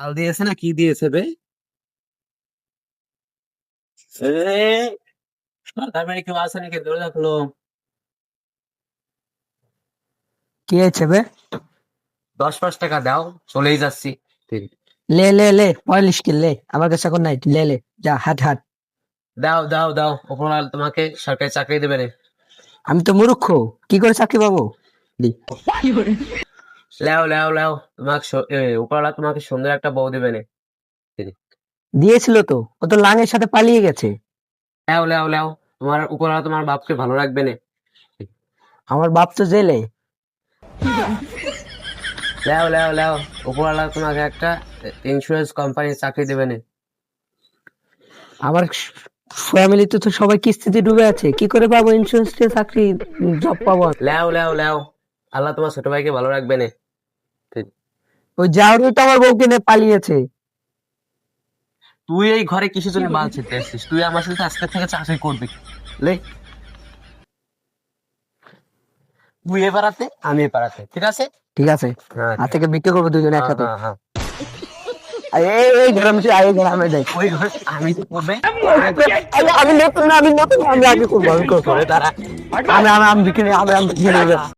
আল দিয়েছে না কি দিয়েছে বে? তারপরে কেউ আসে নাকি? দরজা খুলো। কি হয়েছে বে? 10-5 টাকা দাও, চলেই যাচ্ছি। লে লে লে, পড়ালিশ কি? লে, আমার কাছে এখন নাই। লে লে, যা হাট হাট। দাও দাও দাও, ওপরওয়ালা তোমাকে সরকারি চাকরি দেবে রে। আমি তো মূর্খ, কি করে চাকরি পাবো? দি। লেও লেও লেও, তোমাকে ওপরওয়ালা তোমাকে সুন্দর একটা বউ দেবে নে। দিয়েছিল তো, ও তো লাঙের সাথে পালিয়ে গেছে। লেও লেও লেও, তোমার উপরওয়ালা তোমার বাপকে ভালো রাখবে নে। আমার বাপ তো জেলে। লেও লেও লেও, উপরওয়ালা তোমাকে একটা ইন্স্যুরেন্স কোম্পানির চাকরি দেবে নে। আমার ফ্যামিলিতে তো সবাই কিস্তিতে ডুবে আছে, কি করে পাবো ইন্স্যুরেন্স চাকরি? জব পাবো আমি? লেও লেও লেও, আল্লাহ তোমার ছোট ভাইকে ভালো রাখবে নে। ওই জাউরি তো আমার বউকে নিয়ে পালিয়েছে। তুই এই ঘরে কিসের জন্য বাল ছিটতে আসছিস? তুই আমার সাথে আজকে থেকে চাকরি করবি। লে, তুই এ পাড়াতে, আমি এ পাড়াতে, ঠিক আছে? ঠিক আছে, হ্যাঁ আজ থেকে বিক্রি করবো দুজনে হ্যাঁ একসাথে। হ্যাঁ হ্যাঁ। এই গ্রামে এই গ্রামে যাই। ওই ঘরে আমি তো করবে। আমি নতুন না, আমি নতুন, আমি আগে করবো, আমি করবো। তারা আমি বিক্রি, আমি বিক্রি